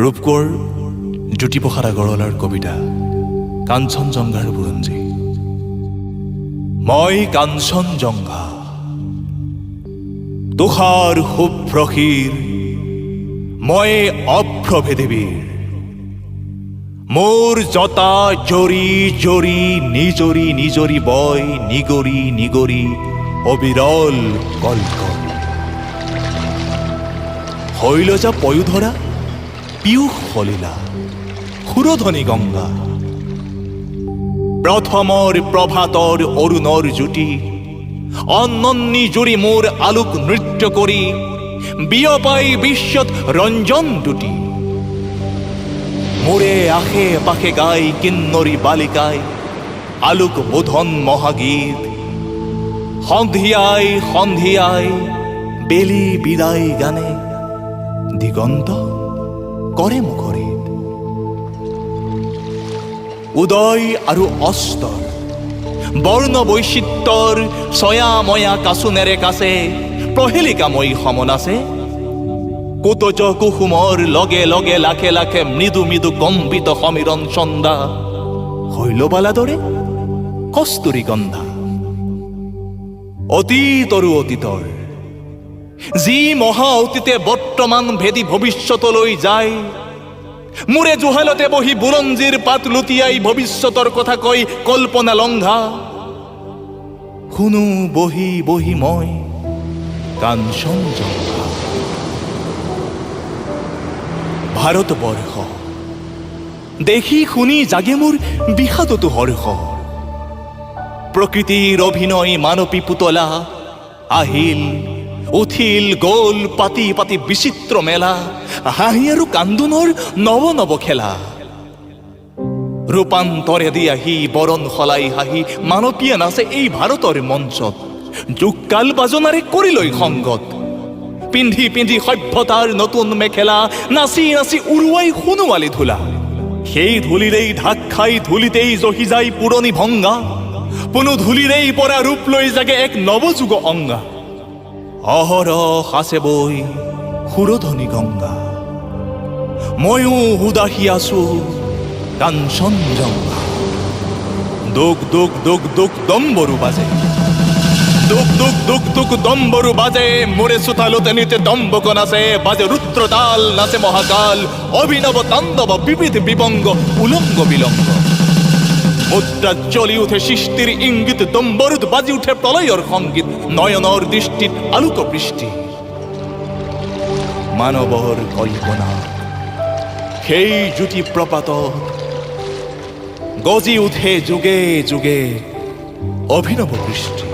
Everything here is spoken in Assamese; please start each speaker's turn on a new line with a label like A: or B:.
A: ৰূপকোঁৱৰ জ্যোতিপ্ৰসাদ আগৰৱালাৰ কবিতা কাঞ্চনজংঘাৰ বুৰঞ্জী। মই কাঞ্চনজংঘা, তুষাৰ শুভ্ৰ ক্ষীৰ, মই অভ্ৰভেদেবীৰ। মোৰ জতা জৰি জৰি নিজৰি নিজৰি বয় নিগৰি নিগৰি অবিৰল কলকল। শৈলজা পয়োধৰা পীয়ুষ সলিলা সুৰধনী গংগা। প্ৰথমৰ প্ৰভাতৰ অৰুণৰ জ্যোতি অনন্নী জুৰি মোৰ আলোক নৃত্য কৰি বিয়পাই বিশ্বত ৰঞ্জন দুটি। মোৰে আশে পাশে গাই কিন্নৰী বালিকাই আলোক বোধন মহাগীত। সন্ধিয়াই সন্ধিয়াই বেলি বিদায় গানে দিগন্ত কৰে মুখৰিত। উদয় আৰু অস্তৰ বৰ্ণ বৈচিত্ৰৰ ছয়াময়া কাচোনেৰে কাছে প্ৰহেলিকাময়ী সমন আছে। কোটজ কুসুমৰ লগে লগে লাখে লাখে মৃদু মৃদু কম্পিত সমীৰণ চন্দা শৈলবালা দৰে কস্তুৰী গন্ধা। অতীতৰো অতীতৰ যি মহা অতীতে বৰ্তমান ভেদি ভৱিষ্যতলৈ যায়। মোৰে জুহালতে বহি বুৰঞ্জীৰ পাত লুটিয়াই ভৱিষ্যতৰ কথা কৈ কল্পনা লংঘা। শুনো বহি বহি মই কাঞ্চনজংঘা। ভাৰতবৰ্ষ দেখি শুনি জাগে মোৰ বিষাদতো হৰ্ষ। প্ৰকৃতিৰ অভিনয় মানৱী পুতলা আহিল উঠিল গ'ল পাতি পাতি বিচিত্ৰ মেলা। হাঁহি আৰু কান্দোনৰ নৱ নৱ খেলা। ৰূপান্তৰেদি আহি বৰণ সলাই হাঁহি মানৱীয়ে নাচে এই ভাৰতৰ মঞ্চত। যুগকাল বাজনাৰে কৰিলৈ সংগত। পিন্ধি পিন্ধি সভ্যতাৰ নতুন মেখেলা নাচি নাচি উৰুৱাই সোণোৱালী ধূলা। সেই ধূলিৰেই ঢাক খাই ধূলিতেই জহি যায় পুৰণি ভংগা। পুনু ধূলিৰেই পৰা ৰূপ লৈ জাগে এক নৱযুগ অংগা। অহৰহ আছে বৈ সুৰধনী গংগা। ময়ো উদাসী আছো কাঞ্চনজংঘা। দুক দুক দুক দুক দম্বৰু বাজে দুক দুক দুক দুক দম্বৰু বাজে। মোৰে চোতালতে নিতে দম্বক নাচে বাজে ৰুদ্ৰতাল নাচে মহাকাল। অভিনৱ তাণ্ডৱ বিবিধ বিবংগ উলংগ বিলংগ। মুদ্ৰা জ্বলি উঠে সৃষ্টিৰ ইংগিত। দম্বৰুত বাজি উঠে প্ৰলয়ৰ সংগীত। নয়নৰ দৃষ্টিত আলোক বৃষ্টি মানৱৰ কল্পনা। সেই জ্যোতি প্ৰপাতত গজি উঠে যুগে যুগে অভিনৱ দৃষ্টি।